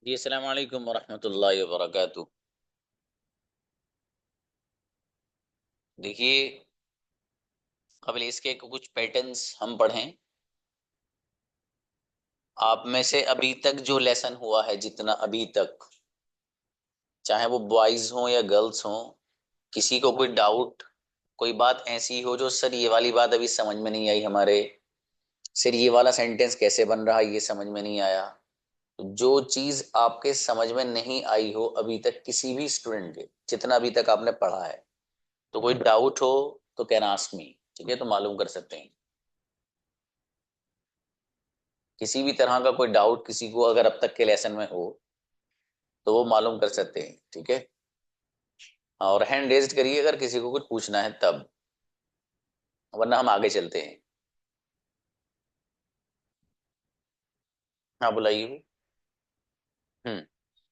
जी अस्सलाम वालेकुम वरहमतुल्लाहि वबरकातुह। देखिए, कबल इसके कुछ पैटर्न्स हम पढ़ें। आप में से अभी तक जो लेसन हुआ है, जितना अभी तक, चाहे वो बॉयज हों या गर्ल्स हों, किसी को कोई डाउट, कोई बात ऐसी हो जो सर ये वाली बात अभी समझ में नहीं आई हमारे, सर ये वाला सेंटेंस कैसे बन रहा है ये समझ में नहीं आया, तो जो चीज आपके समझ में नहीं आई हो अभी तक किसी भी स्टूडेंट के, जितना अभी तक आपने पढ़ा है, तो कोई डाउट हो तो कैन आस्क मी। ठीक है, तो मालूम कर सकते हैं। किसी भी तरह का कोई डाउट किसी को अगर अब तक के लेसन में हो तो वो मालूम कर सकते हैं। ठीक है, और हैंड रेज्ड करिए अगर किसी को कुछ पूछना है तब, वरना हम आगे चलते हैं। हाँ बुलाइए।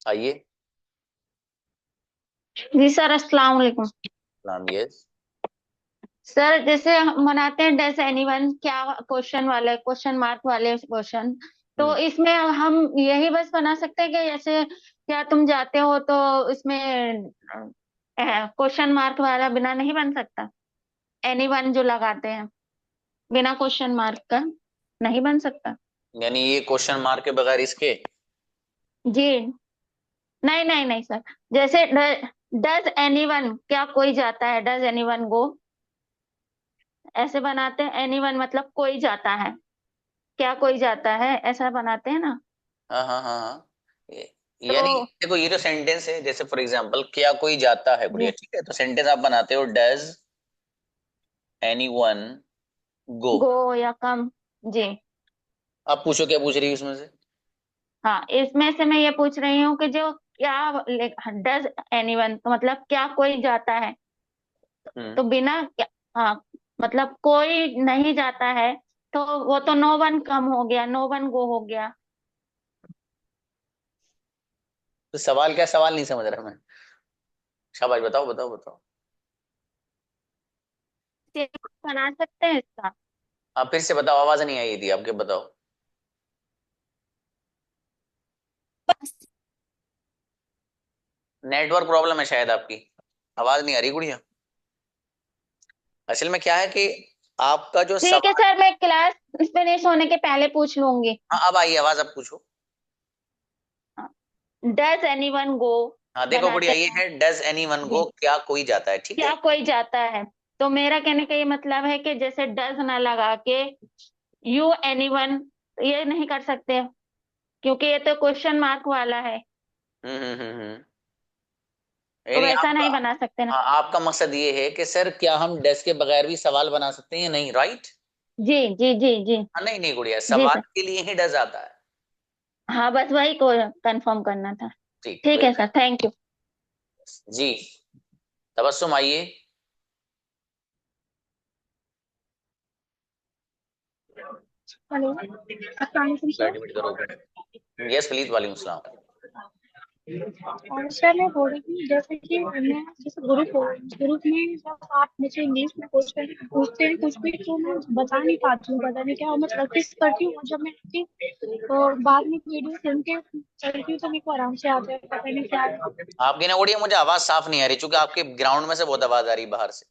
आइए। जी सर, अस्सलाम वालेकुम। नाम यस। सर, जैसे हम मनाते हैं डज एनीवन, क्या क्वेश्चन वाले, क्वेश्चन मार्क वाले क्वेश्चन, तो हम्म। इसमें हम यही बस बना सकते हैं कि जैसे क्या तुम जाते हो, तो इसमें क्वेश्चन मार्क वाला बिना नहीं बन सकता? एनीवन जो लगाते हैं बिना क्वेश्चन मार्क का नहीं बन सकता? यानी ये क्वेश्चन मार्क के बगैर इसके। जी, नहीं नहीं नहीं सर। जैसे डज एनीवन, क्या कोई जाता है, डज एनीवन गो, ऐसे बनाते हैं। एनीवन मतलब कोई जाता है, क्या कोई जाता है, ऐसा बनाते हैं ना। हाँ हाँ हाँ हाँ। तो यानी देखो, ये जो सेंटेंस है, जैसे फॉर एग्जांपल क्या कोई जाता है, जी, बढ़िया, ठीक है, तो सेंटेंस आप बनाते हो डज एनीवन गो। गो या कम। जी, आप पूछो क्या पूछ रही है उसमें से। हाँ, इसमें से मैं ये पूछ रही हूँ कि जो क्या डज एनीवन, तो मतलब क्या कोई जाता है, हम्म। तो बिना क्या, हाँ, मतलब कोई नहीं जाता है, तो वो तो नो वन कम हो गया, नो वन गो हो गया। तो सवाल क्या, सवाल नहीं समझ रहा मैं। शाबाश, बताओ बताओ बताओ। ये बना सकते हैं इसका? आप फिर से बताओ, आवाज नहीं आई थी आपके, बताओ। नेटवर्क प्रॉब्लम है शायद आपकी, आवाज नहीं आ रही गुड़िया। असल में क्या है कि आपका जो ठीक है सवाल। सर, मैं क्लास फिनिश होने के पहले पूछ लूंगी। हाँ अब आई आवाज, अब पूछो। डज एनीवन गो हाँ देखो गुड़िया, बनाते ये हैं। है डज एनी वन जी, गो, क्या कोई जाता है, ठीक है। क्या कोई जाता है, तो मेरा कहने का ये मतलब है कि जैसे डज ना लगा के यू एनीवन, ये नहीं कर सकते, क्योंकि ये तो क्वेश्चन मार्क वाला है, हम्म। तो यानी वैसा आपका, नहीं बना सकते ना। हाँ आपका मकसद ये है कि सर क्या हम डज के बगैर भी सवाल बना सकते हैं या नहीं, राइट। जी जी जी जी। हाँ नहीं नहीं गुड़िया, जी सवाल सर, के लिए ही डज आता है। हाँ, बस वही को कंफर्म करना था। ठीक, ठीक है very sir, thank you. Nice जी। तबस्सुम आइए। हेलो, अस्सलाम वालेकुम सर। लाइट मिनट करो ओपन। यस प्लीज, वालेकुम सलाम। और सर, मैं बोल रही थी जैसे कि मैं, जैसे ग्रुप में जब आप मुझे इंग्लिश में क्वेश्चन पूछते हैं कुछ भी, तो मैं बता नहीं पाती हूँ, पता नहीं क्या, और मैं प्रैक्टिस करती हूँ, और जब मैं अपनी तो बाद में वीडियो सुन के चलती हूँ तो मेरे को आराम से आता है, पता नहीं क्या है। आपकी ना गुड़िया मुझे आवाज साफ नहीं आ रही, चूंकि आपके ग्राउंड में से बहुत आवाज आ रही है बाहर से।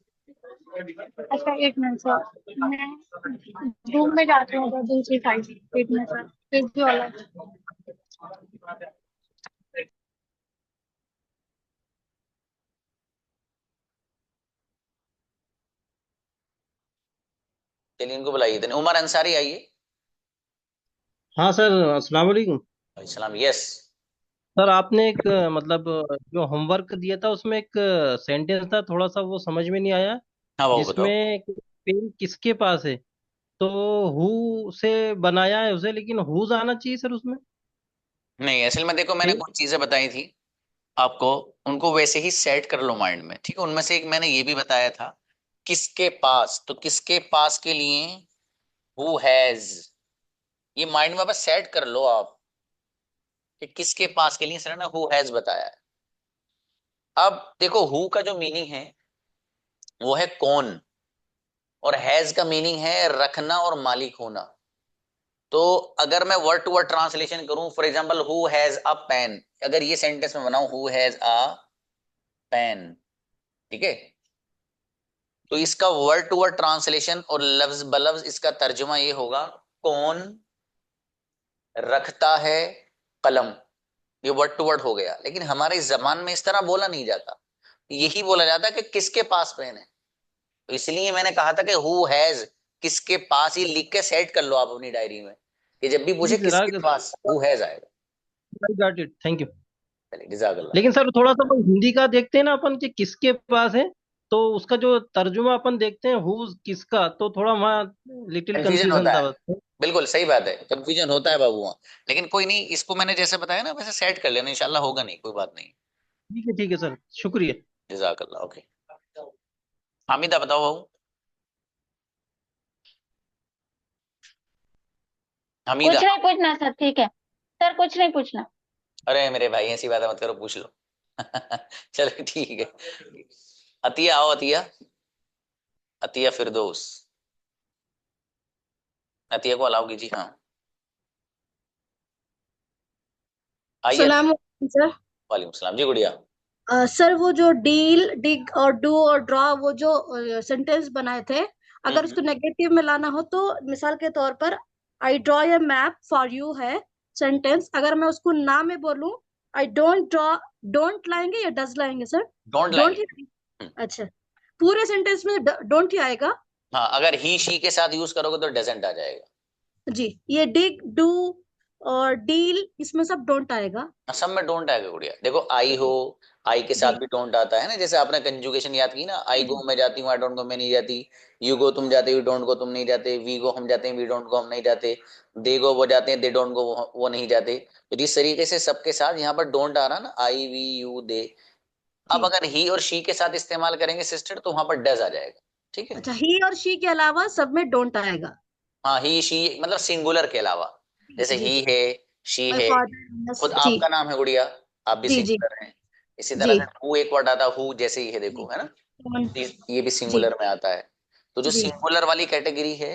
अच्छा, एक मिनट सर, मैं रूम में जाती हूँ उधर दूसरी साइड। एक मिनट सर, फिर भी वाला। चलिए इनको बुलाइए, देन उमर अंसारी आइए। हाँ सर, अस्सलाम वालेकुम। सलाम, यस। सर आपने एक मतलब जो होमवर्क दिया था उसमें एक सेंटेंस था, थोड़ा सा वो समझ में नहीं आया, हाँ वो बताओ। जिसमें पेन किसके पास है, तो हु से बनाया है उसे, लेकिन हुज आना चाहिए सर उसमें। नहीं असल में देखो, मैंने पेन। कुछ चीजें बताई थी आपको, उनको वैसे ही सेट कर लो माइंड में, ठीक है। उनमें से एक मैंने ये भी बताया था, किसके पास, तो किसके पास के लिए हु हैज, ये माइंड में बस सेट कर लो आप, कि किसके पास के लिए सर ने हु हैज बताया है। अब देखो, हु का जो मीनिंग है वो है कौन, और हैज का मीनिंग है रखना और मालिक होना। तो अगर मैं वर्ड टू वर्ड ट्रांसलेशन करूं, for example who has a pen, अगर ये सेंटेंस में बनाऊं हु हैज अ पेन, ठीक है, तो इसका वर्ड टू वर्ड ट्रांसलेशन और लफ्ज बलफ्ज इसका तर्जुमा ये होगा, कौन रखता है कलम। ये वर्ड टू वर्ड हो गया, लेकिन हमारे इस जबान में इस तरह बोला नहीं जाता, यही बोला जाता है कि किसके पास पेन है। तो इसलिए मैंने कहा था कि हु हैज, किसके पास, ये लिख के सेट कर लो आप अपनी डायरी में, कि जब भी जी पूछे सर, किसके पास, हु हैज आएगा। I got it, thank you. चलिए जज़ाकल्लाह। लेकिन सर थोड़ा सा वो हिंदी का देखते हैं ना अपन कि किसके पास है, तो उसका जो तर्जुमा अपन देखते हैं हु किसका, तो थोड़ा वहाँ लिटिल कंफ्यूजन कंफ्यूजन होता था है, बस। बिल्कुल सही बात है, कंफ्यूजन होता है बाबू वहाँ। लेकिन कोई नहीं, इसको मैंने जैसे बताया ना वैसे सेट कर लेना, इंशाल्लाह होगा नहीं, कोई बात नहीं। ठीक है सर, शुक्रिया। जज़ाकल्लाह, ओके। हामिदा बताओ बाबू, हमीदा। कुछ नहीं पूछना सर, ठीक है सर, कुछ नहीं पूछना। अरे मेरे भाई ऐसी बात मत करो, पूछ लो। चलो ठीक है। अतिया आओ, अतिया, अतिया फिरदौस, अतिया को अलाउ कीजिए, हाँ आइए अतिया। सलाम वालेकुम सर। वालेकुम सलाम जी, गुड़िया। सर वो जो डील डिग और डू और ड्रॉ वो जो सेंटेंस बनाए थे, अगर उसको नेगेटिव में लाना हो तो मिसाल के तौर पर I draw a map for you है सेंटेंस, अगर मैं उसको ना में बोलूं आई डोंट ड्रॉ, डोंट लाएंगे या डज लाएंगे सर? डोंट डोंट लाएंगे। ही। अच्छा, पूरे सेंटेंस में डोंट ही आएगा? हाँ, अगर ही शी के साथ यूज करोगे तो डजेंट आ जाएगा। जी, ये डिग डू और डील इसमें सब डोंट आएगा? सब में डोंट आएगा गुड़िया। देखो आई हो, आई के साथ जी भी डोंट आता है ना, जैसे आपने कंजुगेशन याद की ना, आई जी गो मैं जाती हूँ, आई डोंट गो मैं नहीं जाती, यू गो तुम जाते हो, डोंट गो तुम नहीं जाते, वी गो हम जाते हैं, वी डोंट गो हम नहीं जाते, दे गो वो जाते हैं, दे डोंट गो वो नहीं जाते। तो जिस तरीके से सबके साथ यहाँ पर डोंट आ रहा ना, आई वी यू दे, अब जी। अगर ही और शी के साथ इस्तेमाल करेंगे सिस्टर तो वहां पर डज आ जाएगा, ठीक है। अच्छा, ही और शी के अलावा सब में डोंट आएगा? हाँ ही शी मतलब सिंगुलर के अलावा, जैसे जी, ही है, शी माय है, खुद फादर। जी आपका नाम है गुड़िया, आप भी जी जी सिंगुलर हैं। इसी तरह जी से हु एक वर्ड आता है, हु जैसे ही है, जी। देखो है ना, कौन? ये भी जी सिंगुलर में आता है। तो जो जी सिंगुलर वाली कैटेगरी है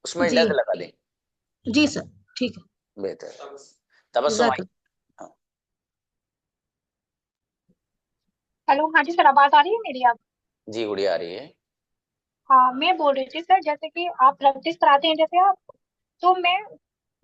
उसमें जी डज लगा दें, जी सर, ठीक है। बेहतर। तबस्सुम आई, जज़ाक। हाँ हेलो, हाँ जी सर, आवाज आ रही है मेरी आप? जी गुड़िया आ रही है। हाँ, मैं बोल रही थी सर, जैसे कि आप प्रैक्टिस कराते हैं जैसे आप, तो मैं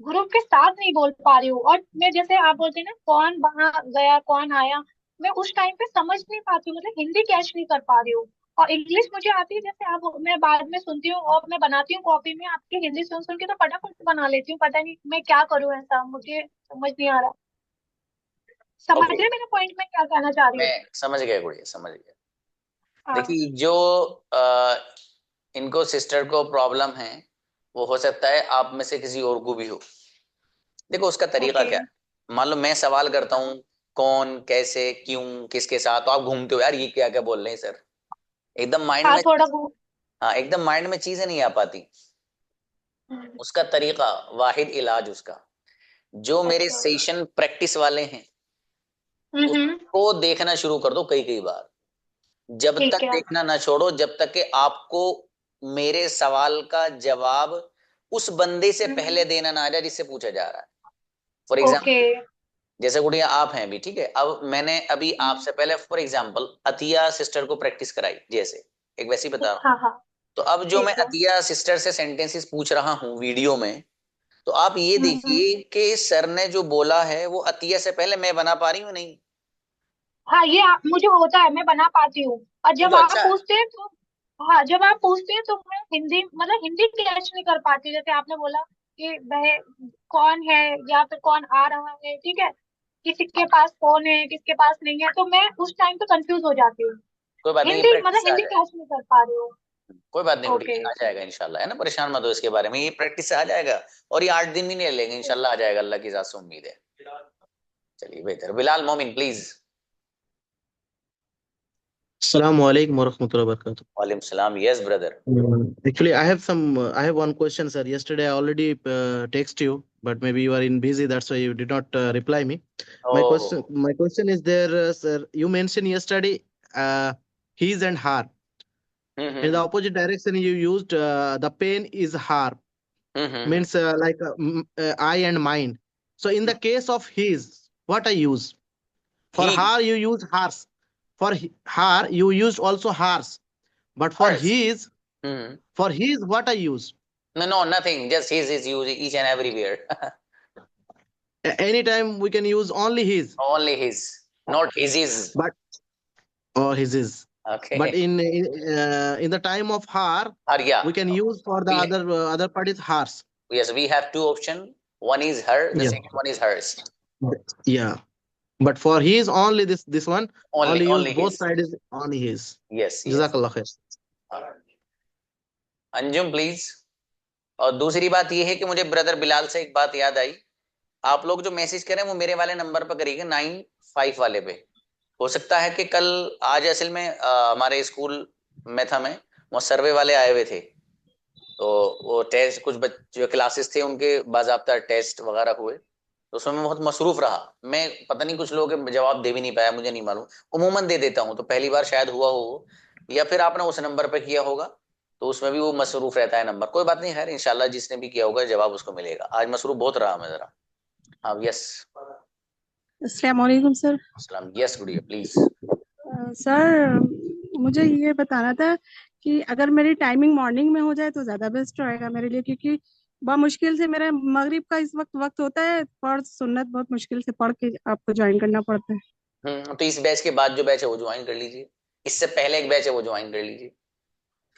ग्रुप के साथ नहीं बोल पा रही हूँ, और मैं जैसे आप बोलते हैं ना कौन वहां गया कौन आया, मैं उस टाइम पे समझ नहीं पाती हूँ, मतलब हिंदी कैच नहीं कर पा रही हूँ। और इंग्लिश मुझे आती है, जैसे आप, मैं बाद में सुनती हूँ और मैं बनाती हूँ कॉपी में आपकी हिंदी सुन सुन के, तो फटाफट से बना लेती हूँ, पता नहीं मैं क्या करूँ, ऐसा मुझे समझ नहीं आ रहा। समझ ओके, रहे मेरा पॉइंट मैं क्या कहना चाह रही मैं हूँ? समझ गया गुड़िया, समझ गया। हाँ। देखिए जो इनको सिस्टर को प्रॉब्लम है, वो हो सकता है आप में से किसी और को भी हो। देखो उसका तरीका ओके। क्या है, मान लो मैं सवाल करता हूँ कौन कैसे क्यों किसके साथ, तो आप घूमते हो यार ये क्या क्या बोल रहे हैं सर, एकदम माइंड हाँ, में, थोड़ा बहुत। हाँ एकदम माइंड में चीजें नहीं आ पाती। उसका तरीका, वाहिद इलाज उसका, जो मेरे अच्छा। सेशन प्रैक्टिस वाले हैं हम्म। उसको देखना शुरू कर दो कई कई बार, जब ठीक तक है। देखना ना छोड़ो जब तक कि आपको मेरे सवाल का जवाब उस बंदे से पहले हम्म। देना ना आ जाए जिससे पूछा जा रहा है। For example, okay. जैसे गुड़िया आप हैं भी, ठीक है, अब मैंने अभी आपसे पहले फॉर एग्जाम्पल अतिया सिस्टर को प्रैक्टिस कराई, जैसे एक वैसी बता रहा हूँ। हाँ हाँ। तो अब जो मैं ठीक है। अतिया सिस्टर से सेंटेंसेस पूछ रहा हूँ वीडियो में, तो आप ये हम्म। देखिए कि सर ने जो बोला है वो अतिया से पहले मैं बना पा रही हूँ नहीं। हाँ, ये मुझे होता है, मैं बना पाती हूँ। और ये जब तो आप अच्छा है। पूछते हैं तो, हाँ जब आप पूछते हैं तो मैं हिंदी, मतलब हिंदी कैच नहीं कर पाती, जैसे आपने बोला कि वह कौन है या फिर कौन आ रहा है, ठीक है, किसी के पास फोन है किसके पास नहीं है, तो मैं उस टाइम पे कंफ्यूज हो जाती हूँ। कोई बात नहीं, ये हिंदी, प्रैक्टिस मतलब से आ हिंदी जाएगा। कैच नहीं कर पा रही हूँ। कोई बात नहीं ओके। गुड़िया, आ जाएगा इंशाल्लाह, है ना, परेशान मत हो इसके बारे में, ये प्रैक्टिस से आ जाएगा। और ये 8 दिन भी नहीं लेंगे, इंशाल्लाह आ जाएगा, अल्लाह की जात से उम्मीद है। चलिए बेहतर, बिलाल मोमिन please. Assalamu alaikum warahmatullahi wabarakatuh. वालेकुम सलाम, yes brother. Actually, I have one question, sir. Yesterday, I already text you, but maybe you are in busy. That's why you did not reply me. Oh. My question is there, sir. You mentioned yesterday, his and her. In the hmm. opposite direction, you used the pen is her. means like I and mine. So in the case of his, what I use? For He, her, you use hers. For her, you used also hers. But hers. Hmm. for his, what I use? No, nothing. Just his is used each and everywhere. Anytime we can use only his, Only his, not his is. but or his is. But Okay. in the time of her, Or yeah, we can use for the we other part is hers. yes, we have two options. One is her, the Yeah, second one is hers. yeah. But for his only this one only use Only both his. sides only his. Yes. Jazakallah khair. Anjum please. और दूसरी बात ये है कि मुझे brother Bilal से एक बात याद आई, आप लोग जो मैसेज करें वो मेरे वाले नंबर पर करिएगा, 95 वाले पे। हो सकता है कि कल आज असल में हमारे स्कूल में था, मैं वो सर्वे वाले आए हुए थे, तो वो टेस्ट कुछ जो क्लासेस थे उनके बाजाब्ता टेस्ट वगैरह हुए, तो उसमें मैं बहुत मसरूफ रहा। मैं पता नहीं कुछ लोगों के जवाब दे भी नहीं पाया, मुझे नहीं मालूम। उमूमन दे देता हूँ, तो पहली बार शायद हुआ हो, या फिर आपने उस नंबर पे किया होगा, तो उसमें भी वो मसरूफ रहता है नंबर। कोई बात नहीं, खैर इंशाल्लाह जिसने भी किया होगा जवाब उसको मिलेगा। आज मसरूफ बहुत रहा मैं जरा। हाँ, यस। अस्सलाम वालेकुम सर। अस्सलाम, यस गुड़िया प्लीज। सर मुझे ये बताना था कि अगर मेरी टाइमिंग मॉर्निंग में हो जाए तो ज्यादा बेस्ट रहेगा मेरे लिए, क्योंकि बहुत मुश्किल से मेरा मगरिब का इस वक्त होता है, पर सुन्नत बहुत मुश्किल से पढ़ के आपको ज्वाइन करना पड़ता है। तो इस बैच के बाद जो बैच है वो ज्वाइन कर लीजिए, इससे पहले एक बैच है वो ज्वाइन कर लीजिए।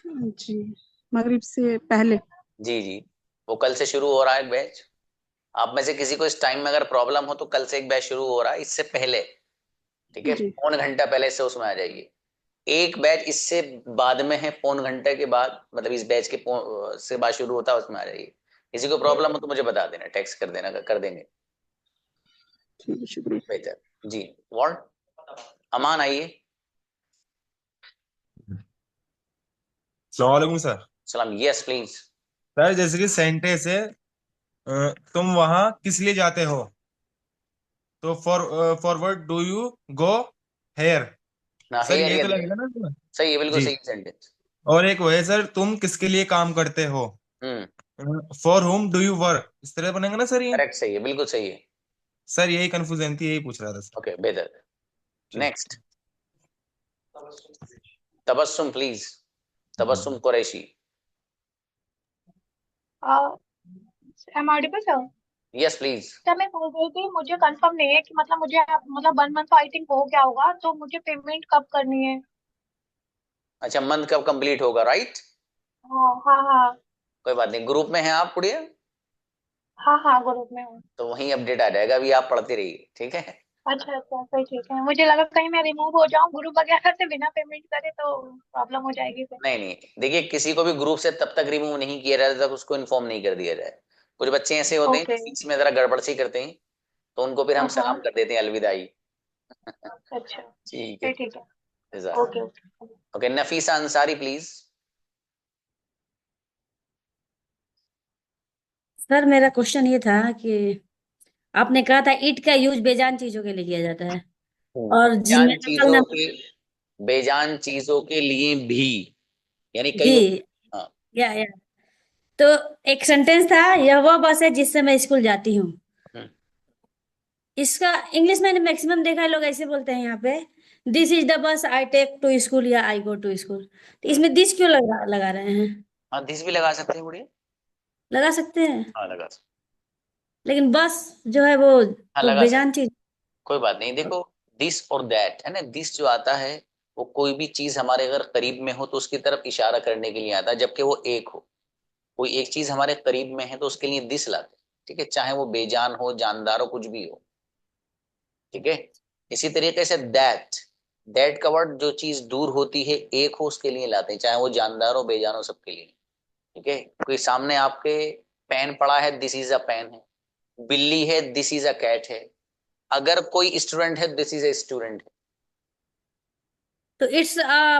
जी, मगरिब से पहले। जी, वो कल से शुरू हो रहा है एक बैच। आप में से किसी को इस टाइम में अगर प्रॉब्लम हो तो कल से एक बैच शुरू हो रहा है, इससे पहले, ठीक है, जी। पौन घंटा पहले से उसमें आ जाइए। एक बैच इससे बाद में है, पौन घंटे के बाद, मतलब इस बैच के से बाद शुरू होता है, उसमें आ जाइए। किसी को प्रॉब्लम हो तो मुझे बता देना, टेक्स्ट कर देना, कर देंगे। ठीक है, शुक्रिया। बेहतर जी। व्हाट, अमान आइए। अस्सलाम वालेकुम सर। सलाम, यस प्लीज। सर जैसे कि सेंटेंस है तुम वहां किस लिए जाते हो, तो forward do you go here. ना सर हेयर ये या तो देयर, लगेगा ना इसमें? सही है, बिल्कुल जी। सही सेंटेंस। और एक वो है सर, तुम किसके लिए काम करते हो, for home do you work, इस तरह बनेगा ना सर ये? करेक्ट, सही है, बिल्कुल सही है। सर यही कंफ्यूजन थी, यही पूछ रहा था सर। ओके, बेहतर। जी। Next, Tabassum please, Tabassum Qureshi. Am audible sir? Yes please. Sir मैं बोल रही थी, मुझे कंफर्म नहीं है कि मतलब मुझे मतलब 1 मंथ आई थिंक हो गया होगा, तो मुझे पेमेंट कब करनी है? अच्छा, मंथ कब कंप्लीट होगा, राइट? हाँ। कोई बात नहीं, ग्रुप में है आप गुड़िया? हाँ ग्रुप में हूँ। तो वहीं अपडेट आ जाएगा, अभी आप पढ़ते रहिए, ठीक है। अच्छा फिर ठीक है। मुझे लगा कहीं मैं रिमूव हो जाऊँ ग्रुप वगैरह से बिना पेमेंट करे, तो प्रॉब्लम हो जाएगी फिर। नहीं, देखिए किसी को भी ग्रुप से तब तक रिमूव नहीं किया जाए तक उसको इन्फॉर्म नहीं कर दिया जाए। कुछ बच्चे ऐसे होते हैं ओके। फीस में जरा गड़बड़ सी करते हैं, तो उनको फिर हम सलाम कर देते हैं, अलविदाई। अच्छा ठीक फिर है। ठीक है। जज़ाक। Okay. Okay, Nafisa Ansari please. Sir मेरा क्वेश्चन ये था कि आपने कहा था ईट का यूज बेजान चीजों के लिए किया जाता है, और बेजान जिनमें नकल चीजों न के, बेजान चीजों के लिए भी, यानी कई जी हाँ। या तो एक सेंटेंस था, यह वह बस है जिससे मैं स्कूल जाती हूँ। इसका इंग्लिश मैंने मैक्सिमम देखा है, लोग ऐसे बोलते हैं यहाँ पे, this is the bus I take to school या आई गो टू स्कूल। तो इसमें दिस क्यों लगा रहे हैं? हाँ, दिस भी लगा सकते हैं गुड़िया। लगा सकते हैं, हाँ, लगा सकते। लेकिन बस जो है वो हाँ, तो लगा बेजान सकते। चीज। कोई बात नहीं, देखो दिस और दैट है ना, दिस जो आता है वो कोई भी चीज हमारे अगर करीब में हो तो उसकी तरफ इशारा करने के लिए आता है, जबकि वो एक हो। कोई एक चीज हमारे करीब में है तो उसके लिए दिस लाते हैं, ठीक है, चाहे वो बेजान हो, जानदार हो, कुछ भी हो, ठीक है। इसी तरीके से दैट का वर्ड जो चीज दूर होती है, एक हो, उसके लिए लाते हैं, चाहे वो जानदार हो, बेजान हो, सबके लिए, ठीक है। कोई सामने आपके पेन पड़ा है, दिस इज अ पेन है। बिल्ली है, दिस इज अ कैट है। अगर कोई स्टूडेंट है, दिस इज अ स्टूडेंट है। तो इट्स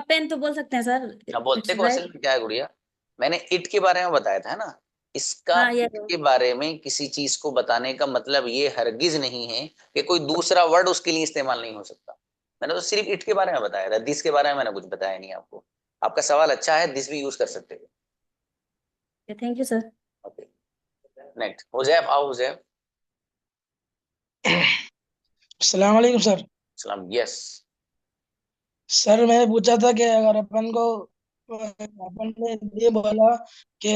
पेन तो बोल सकते हैं सर, अब बोलते इट्स को असल राइट। में क्या है गुड़िया, मैंने इट के बारे में बताया था ना, इसका हाँ ये इट के बारे में किसी चीज को बताने का मतलब ये हरगिज नहीं है कि कोई दूसरा वर्ड उसके लिए इस्तेमाल नहीं हो सकता। मैंने तो सिर्फ इट के बारे में बताया था, दिस के बारे में मैंने कुछ बताया नहीं आपको। आपका सवाल अच्छा है, दिस भी यूज कर सकते हो। Thank you sir. Okay, next Huzaif, आओ हुजैफ। अस्सलाम वालेकुम सर। सलाम। यस। सर मैं पूछा था कि अगर अपन ने ये बोला कि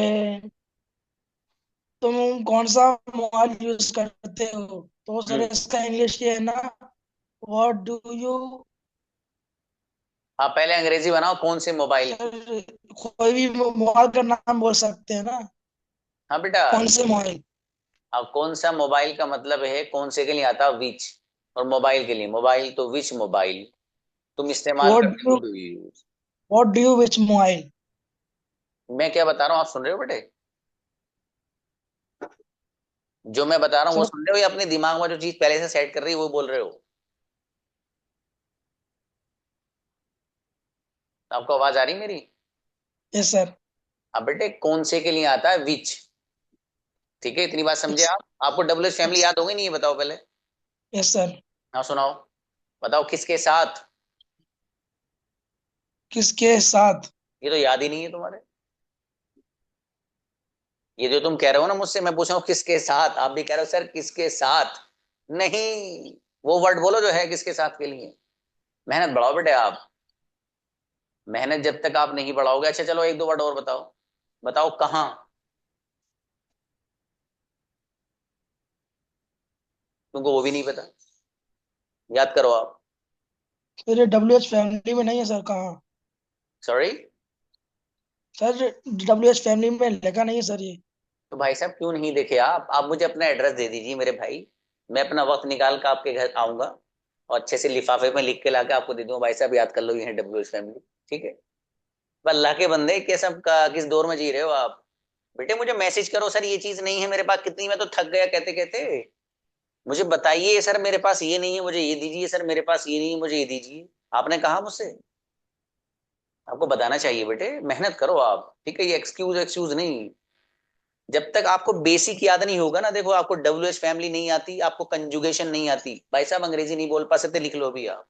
तुम कौन सा मोबाइल यूज करते हो, तो सर इसका इंग्लिश ये है ना, व्हाट डू यू। हाँ, पहले अंग्रेजी बनाओ, कौन से मोबाइल। सर कोई भी मोबाइल का नाम बोल सकते हैं ना, हाँ बेटा, कौन से मोबाइल। अब कौन सा मोबाइल का मतलब है कौन से के लिए आता है विच, और मोबाइल के लिए मोबाइल तो विच मोबाइल तुम इस्तेमाल व्हाट करते डू हो, do you use? What do you which mobile. मैं क्या बता रहा हूँ आप सुन रहे हो बेटे? जो मैं बता रहा हूँ वो सर सुन रहे हो या अपने दिमाग में जो चीज पहले से सेट कर रही है वो बोल रहे हो? आपको आवाज आ रही मेरी? Yes sir. अब बेटे कौन से के लिए आता है विच, ठीक है, इतनी बात समझे आप? आपको डब्ल्यू एच फैमिली याद होगी नहीं, ये बताओ पहले। Yes sir. हाँ सुनाओ, बताओ किसके साथ। किसके साथ। ये तो याद ही नहीं है तुम्हारे। ये जो तुम कह रहे हो ना मुझसे, मैं पूछ रहा हूँ किसके साथ, आप भी कह रहे हो सर किसके साथ। नहीं, वो वर्ड बोलो जो है किसके साथ के लिए। मेहनत बढ़ाओ बेटे आप, मेहनत जब तक आप नहीं बढ़ाओगे। अच्छा चलो एक दो वर्ड और बताओ, बताओ कहाँ। तुमको वो भी नहीं पता, याद करो आप। सर ये डब्ल्यू एच फैमिली में नहीं है सर, कहाँ। Sorry, sir W H family में लिखा नहीं है सर ये। तो भाई साहब क्यों नहीं देखे आप मुझे अपना एड्रेस दे दीजिए मेरे भाई, मैं अपना वक्त निकाल कर आपके घर आऊंगा और अच्छे से लिफाफे में लिख के लाके आपको दे दूंगा, भाई साहब याद कर लो ये है डब्ल्यू एच फैमिली, ठीक है। पर अल्लाह के बंदे कैसा किस दौर में जी रहे हो आप? बेटे मुझे मैसेज करो सर ये चीज नहीं है मेरे पास, कितनी मैं तो थक गया कहते कहते। मुझे बताइए सर मेरे पास ये नहीं है मुझे ये दीजिए, सर मेरे पास ये नहीं है मुझे ये दीजिए। आपने कहा मुझसे, आपको बताना चाहिए बेटे, मेहनत करो आप, ठीक है। ये एक्सक्यूज एक्सक्यूज नहीं, जब तक आपको बेसिक याद नहीं होगा ना, देखो आपको डब्ल्यू एच फैमिली नहीं आती, आपको कंजुगेशन नहीं आती, भाई साहब अंग्रेजी नहीं बोल पा सकते लिख लो भी आप,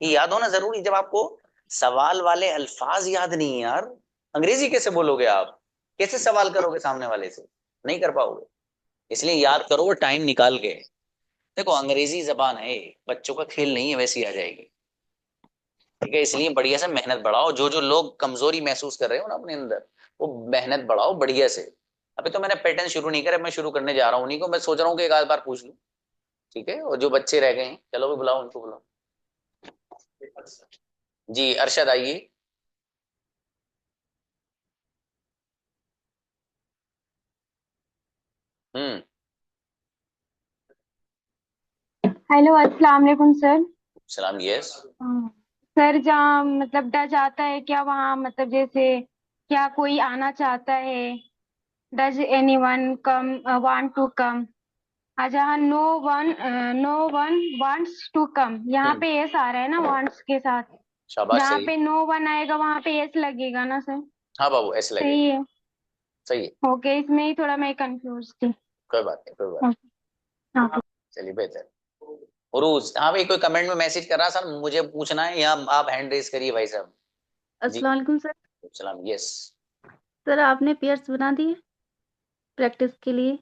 ये याद होना जरूरी। जब आपको सवाल वाले अल्फाज याद नहीं है यार, अंग्रेजी कैसे बोलोगे आप, कैसे सवाल करोगे सामने वाले से, नहीं कर पाओगे। इसलिए याद करो वो टाइम निकाल के। देखो अंग्रेजी जबान है, बच्चों का खेल नहीं है, वैसी आ जाएगी, ठीक है। इसलिए बढ़िया से मेहनत बढ़ाओ, जो जो लोग कमजोरी महसूस कर रहे हो ना अपने अंदर, वो मेहनत बढ़ाओ बढ़िया से। अभी तो मैंने पैटर्न शुरू नहीं करा, मैं शुरू करने जा रहा हूँ उन्हीं को, मैं सोच रहा हूँ कि एक आध बार पूछ लूँ, ठीक है। और जो बच्चे रह गए हैं चलो भी बुलाओ, उनको बुलाओ। जी अरशद आइए। हम्म। हेलो अस्सलाम वालेकुम सर। सलाम। यस। सर जहाँ मतलब डज आता है क्या वहाँ, मतलब जैसे क्या कोई आना चाहता है, does anyone come want to come. जहाँ no one wants to come, यहाँ पे एस आ रहा है ना वांट्स के साथ, शाबाश, जहाँ सही। पे नो वन आएगा वहाँ पे एस लगेगा ना सर। हाँ बाबू ऐसे लगे। सही है। सही है, ओके, इसमें ही थोड़ा मैं कंफ्यूज थी। कोई बात नहीं, कोई बात हाँ। चलिए बेहतर। उरूज, हाँ भाई कोई कमेंट में मैसेज कर रहा सर मुझे पूछना है, या आप हैंड रेस करिए भाई साहब। जी अस्सलाम वालेकुम सर। सलाम। यस। सर आपने पेयर्स बना दिए प्रैक्टिस के लिए।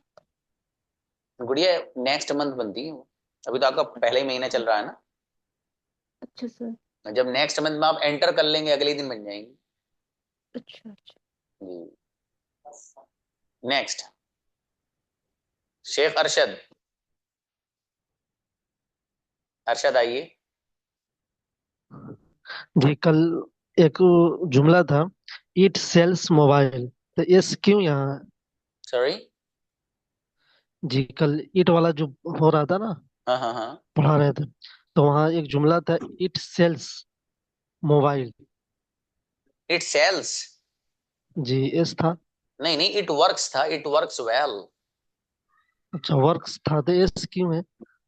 गुड़िया नेक्स्ट मंथ बनती है, अभी तो आपका पहला ही महीना चल रहा है ना। अच्छा सर। जब नेक्स्ट मंथ में आप एंटर कर लेंगे अगले दिन बन जाएंगी। अच्छा अच्छा। जी। नेक्स्ट शेख अरशद, अरशद आइए। जी कल एक जुमला था, इट सेल्स मोबाइल, तो यस क्यों यहाँ? सॉरी। जी कल इट वाला जो हो रहा था ना, हाँ हाँ हाँ। पढ़ा रहे थे, तो वहाँ एक जुमला था, it sells mobile. It sells, जी यस था। नहीं नहीं, इट वर्क्स था, इट वर्क्स वेल। अच्छा वर्क्स था, तो यस क्यों है?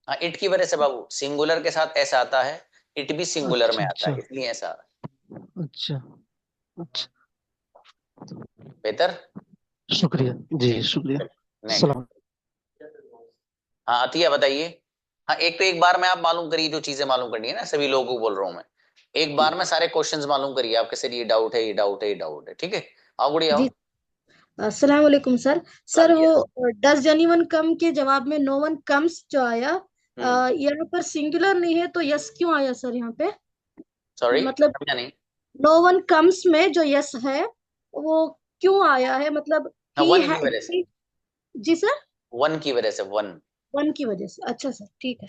हाँ इट की वजह से बाबू, सिंगुलर के साथ ऐसा आता है, इट भी सिंगुलर में अच्छा आता अच्छा है, इसलिए ऐसा। अच्छा अच्छा। बेहतर। शुक्रिया जी, जी शुक्रिया। नेक्स्ट। सलाम। हाँ अतिया बताइए। हाँ एक तो एक बार में आप मालूम करिए, जो चीजें मालूम करनी है ना, सभी लोगों को बोल रहा हूँ मैं, एक बार में सारे क्वेश्चंस मालूम करिए आपके, सर ये डाउट है ये डाउट है ये डाउट है, ठीक है। आओ गुड़ी आओ। जी अस्सलाम वालेकुम सर। सर सलाम। वो डज एनीवन कम के जवाब में नो वन कम्स जो आया, यहाँ पर सिंगुलर नहीं है तो यस क्यों आया सर यहाँ पे? सॉरी, मतलब समझा नहीं। नो वन कम्स में जो यस है वो क्यों आया है? मतलब हाँ, ही वन है की वजह से, जी सर, वन की वजह से, वन। वन की वजह से। अच्छा सर, ठीक है।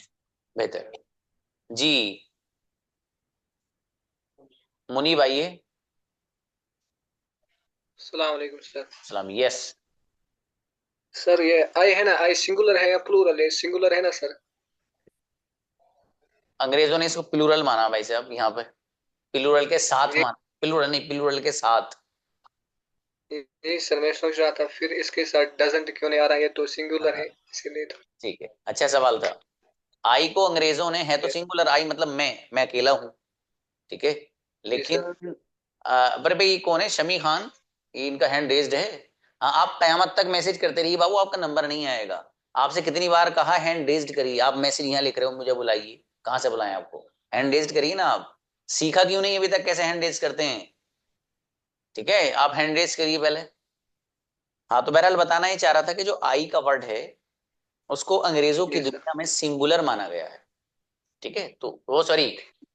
बेहतर जी। मुनीब आइए। अस्सलाम वालेकुम सर। सलाम। यस। सर ये आई है ना, आई सिंगुलर है या प्लूरल है? सिंगुलर है ना सर? अंग्रेजों ने इसको प्लूरल माना भाई साहब, यहाँ पे प्लूरल के साथ ये माना, प्लूरल नहीं, प्लूरल के साथ। ये सर मैं सोच रहा था फिर इसके साथ डजंट क्यों नहीं आ रहा, ये तो सिंगुलर है इसीलिए तो। ठीक है, अच्छा सवाल था। आई को अंग्रेजों ने, है तो सिंगुलर आई, मतलब मैं अकेला हूं, ठीक है, लेकिन पर भाई ये कौन है? शमी खान, ये इनका हैंड रेज्ड है। हाँ, आप कयामत तक मैसेज करते रहिए बाबू, आपका नंबर नहीं आएगा। आपसे कितनी बार कहा हैंड रेज्ड करिए, आप मैसेज यहाँ लिख रहे हो, मुझे बुलाइए। कहाँ से बुलाएं आपको? हैंड रेज्ड करिए ना आप। सीखा क्यों नहीं अभी तक कैसे हैंड रेज करते हैं? ठीक है, आप हैंड रेज करिए पहले। हाँ, तो बहरहाल बताना ही चाह रहा था कि जो आई का वर्ड है उसको अंग्रेजों की दुनिया में सिंगुलर माना गया है, ठीक है। तो वो सॉरी,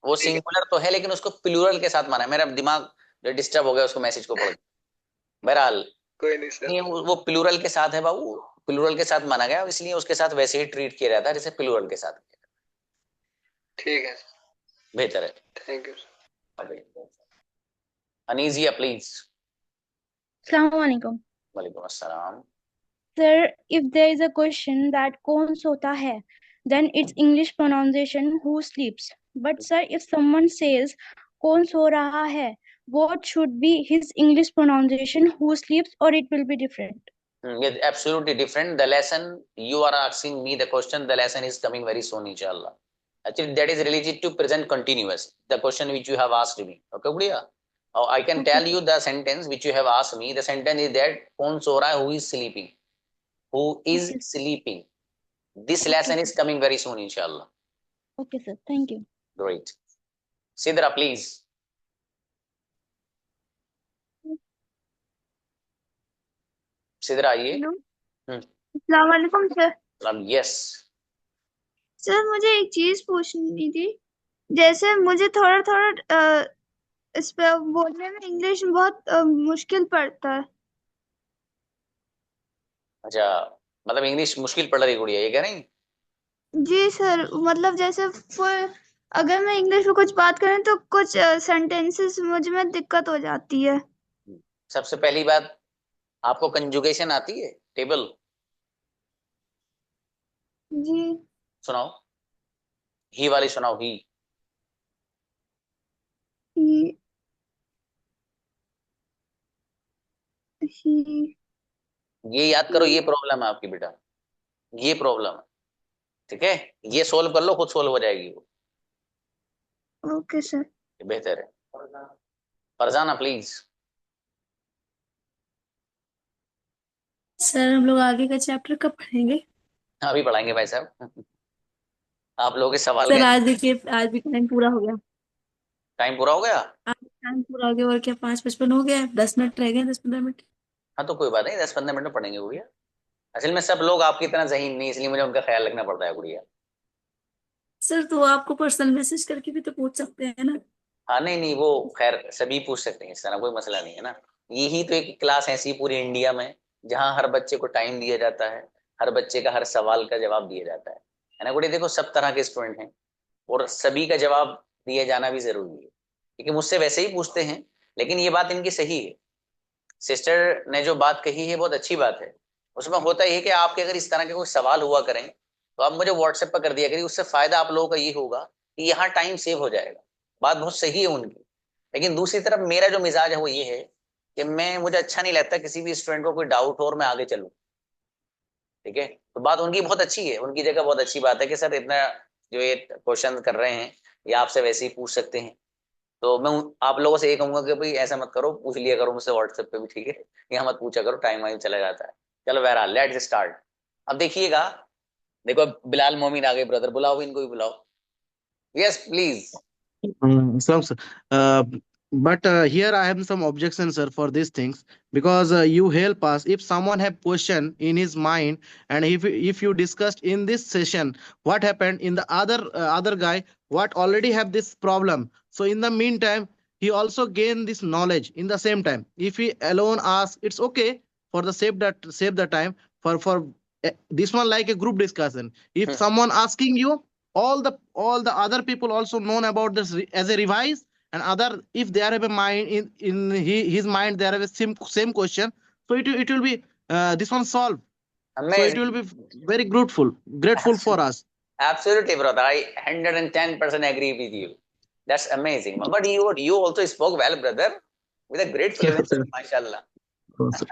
वो सिंगुलर तो है लेकिन उसको प्लूरल के साथ माना है। मेरा दिमाग जो डिस्टर्ब हो गया उसको मैसेज को पढ़ के। बहरहाल कोई नहीं सर। ये वो प्लूरल के साथ है बाबू, प्लूरल के साथ माना गया, इसलिए उसके साथ वैसे ही ट्रीट किया जाता है जैसे प्लूरल के साथ। ठीक है, बेहतर है। Thank you sir. Anizia please. अस्सलाम वालेकुम वालेकुम अस्सलाम। Sir, if there is a question that कौन सोता है, then it's English pronunciation who sleeps. But sir, if someone says कौन सो रहा है, what should be his English pronunciation who sleeps, or it will be different? Yes, absolutely different. The lesson you are asking me the question, the lesson is coming very soon, inshallah. Actually, that is related to present continuous. The question which you have asked me. Okay, Budiya? Oh, I can tell you the sentence which you have asked me. The sentence is that कौन सो रहा है, who is sleeping. Who is sleeping. This lesson is coming very soon, inshallah. Okay sir, thank you. Great. Sidra, please. Sidra, आइए। अस्सलाम वालेकुम sir. Yes. Sir मुझे एक चीज पूछनी थी, जैसे मुझे थोड़ा थोड़ा इस पे बोलने में इंग्लिश बहुत मुश्किल पड़ता है। अच्छा, मतलब इंग्लिश मुश्किल पड़ रही गुड़िया, ये कह रही? जी सर, मतलब जैसे अगर मैं इंग्लिश में कुछ बात करूं तो कुछ सेंटेंसेस मुझ में दिक्कत हो जाती है। सबसे पहली बात, आपको कंजुगेशन आती है? टेबल जी सुनाओ, ही वाली सुनाओ, ही। ही, ही। ये याद करो, ये प्रॉब्लम है आपकी बेटा, ये प्रॉब्लम है, ठीक है। ये सोल्व कर लो, खुद सोल्व हो जाएगी वो। Okay sir. बेहतर है। फरजाना प्लीज। सर हम लोग आगे का चैप्टर कब पढ़ेंगे? अभी पढ़ाएंगे भाई साहब। आप लोगों के सवाल सर का आज देखिए, आज भी टाइम पूरा हो गया। टाइम पूरा हो गया। आज टाइम पूरा हो गया, और क्या 5:55 हो गया, 10 मिनट रह गए, 10-15 मिनट। हाँ तो कोई बात नहीं, 10-15 मिनट में पढ़ेंगे गुड़िया। असल में सब लोग आपकी तरह ज़हीन नहीं, इसलिए मुझे उनका ख्याल रखना पड़ता है गुड़िया। सर तो आपको पर्सनल मैसेज करके भी तो पूछ सकते हैं ना। हाँ नहीं नहीं, वो खैर सभी पूछ सकते हैं, इस तरह कोई मसला नहीं है ना। यही तो एक क्लास ऐसी पूरी इंडिया में जहाँ हर बच्चे को टाइम दिया जाता है, हर बच्चे का हर सवाल का जवाब दिया जाता है ना गुड़िया। देखो सब तरह के स्टूडेंट हैं और सभी का जवाब दिया जाना भी जरूरी है, क्योंकि मुझसे वैसे ही पूछते हैं। लेकिन ये बात इनकी सही है, सिस्टर ने जो बात कही है बहुत अच्छी बात है। उसमें होता ही है कि आपके अगर इस तरह के कोई सवाल हुआ करें तो आप मुझे व्हाट्सएप पर कर दिया करिए। उससे फायदा आप लोगों का ये होगा कि यहाँ टाइम सेव हो जाएगा। बात बहुत सही है उनकी, लेकिन दूसरी तरफ मेरा जो मिजाज है वो ये है कि मुझे अच्छा नहीं लगता किसी भी स्टूडेंट को कोई डाउट हो और मैं आगे चलूँ, ठीक है। तो बात उनकी बहुत अच्छी है, उनकी जगह बहुत अच्छी बात है कि सर इतना जो ये क्वेश्चन कर रहे हैं ये आपसे वैसे ही पूछ सकते हैं। तो मैं आप लोगों से ये कहूंगा कि भाई ऐसा मत करो, पूछ लिया करो मुझसे व्हाट्सएप पे भी, ठीक है। यहाँ मत पूछा करो, टाइम वाइम चला जाता है। चलो बहरहाल लेट्स स्टार्ट। अब देखिएगा, देखो बिलाल मोमिन आ गए, ब्रदर बुलाओ, इनको भी बुलाओ। Yes please. Islam sir, But here I have some objections, sir, for these things, because you help us if someone have question in his mind, and if you discussed in this session what happened in the other guy what already have this problem, so in the meantime he also gain this knowledge in the same time. If he alone ask, it's okay, for the save the time, for this one like a group discussion. If someone asking you, all the other people also known about this as a revise, and other if they have a mind in his mind they have a same question, so it will be this one solved, so it will Amazing. be very grateful for us. Absolutely, brother. I 110% agree with you. That's amazing. But you also spoke well, brother, with a great fluency, माशाल्लाह. Okay, sir.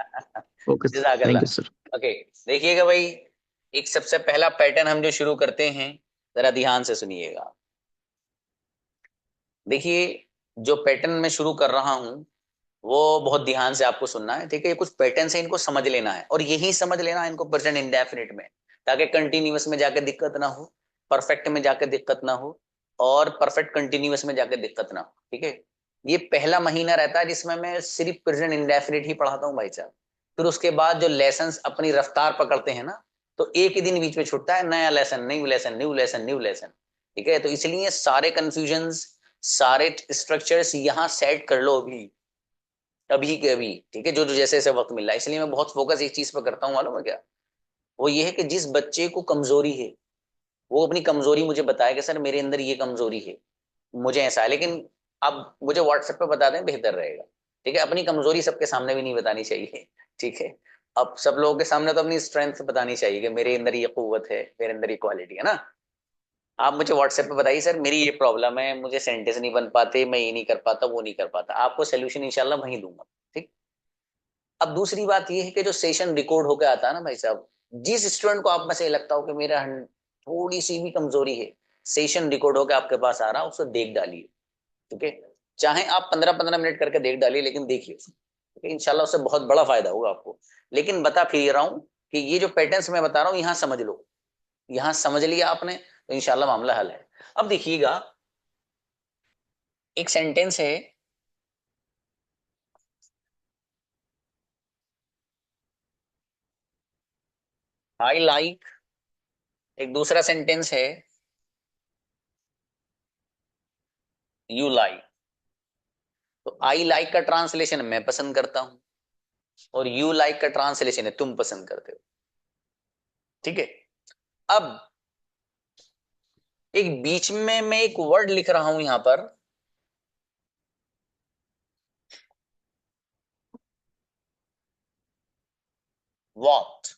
Thank जज़ाकल्लाह. you, sir. Okay, देखिएगा भाई, एक सबसे पहला pattern हम जो शुरू करते हैं, जरा ध्यान से सुनिएगा. देखिए, जो पैटर्न मैं शुरू कर रहा हूं वो बहुत ध्यान से आपको सुनना है, ठीक है. ये कुछ पैटर्न है, इनको समझ लेना है, और यही समझ लेना है इनको प्रेजेंट इंडेफिनिट में, ताकि कंटिन्यूअस में जाकर दिक्कत ना हो, परफेक्ट में जाकर दिक्कत ना हो, और परफेक्ट कंटिन्यूअस में जाकर दिक्कत ना हो, ठीक है. ये पहला महीना रहता है जिसमें मैं सिर्फ प्रेजेंट इंडेफिनिट ही पढ़ाता हूँ भाई साहब. फिर उसके बाद जो लेसन्स अपनी रफ्तार पकड़ते हैं ना, तो एक ही दिन बीच में छूटता है, नया lesson, new lesson, new lesson, new lesson, ठीक है. तो इसलिए सारे कंफ्यूजन्स, सारे स्ट्रक्चर्स यहाँ सेट कर लो अभी के अभी, ठीक है. जो जो जैसे जैसे वक्त मिल रहा है, इसलिए मैं बहुत फोकस एक चीज पर करता हूँ, मालूम है क्या? वो ये है कि जिस बच्चे को कमजोरी है वो अपनी कमजोरी मुझे बताए कि सर मेरे अंदर ये कमजोरी है, मुझे ऐसा है, लेकिन अब मुझे व्हाट्सएप पे बता दें बेहतर रहेगा, ठीक है. अपनी कमजोरी सबके सामने भी नहीं बतानी चाहिए, ठीक है. अब सब लोगों के सामने तो अपनी स्ट्रेंथ बतानी चाहिए कि मेरे अंदर ये कुव्वत है, मेरे अंदर ये क्वालिटी है ना. आप मुझे व्हाट्सएप पे बताइए सर मेरी ये प्रॉब्लम है, मुझे सेंटेंस नहीं बन पाते, मैं ये नहीं कर पाता, वो नहीं कर पाता, आपको सोल्यूशन इंशाल्लाह वहीं दूंगा, ठीक. अब दूसरी बात ये है कि जो सेशन रिकॉर्ड होकर आता है ना भाई साहब, जिस स्टूडेंट को आप में से लगता हो कि मेरा थोड़ी सी भी कमजोरी है, सेशन रिकॉर्ड होकर आपके पास आ रहा, उसको देख डालिए, ठीक है. चाहे आप 15-15 मिनट करके देख डालिए, लेकिन देखिए, ठीक है. इंशाल्लाह उससे बहुत बड़ा फायदा होगा आपको. लेकिन बता फिर रहा हूं कि ये जो पैटर्न्स मैं बता रहा हूँ यहाँ समझ लो, यहाँ समझ लिया आपने तो इंशाल्लाह मामला हल है. अब देखिएगा, एक सेंटेंस है, आई लाइक. एक दूसरा सेंटेंस है, यू लाइक. तो आई लाइक का ट्रांसलेशन मैं पसंद करता हूं, और यू लाइक का ट्रांसलेशन है तुम पसंद करते हो, ठीक है. अब एक बीच में मैं एक वर्ड लिख रहा हूं यहां पर, वॉट.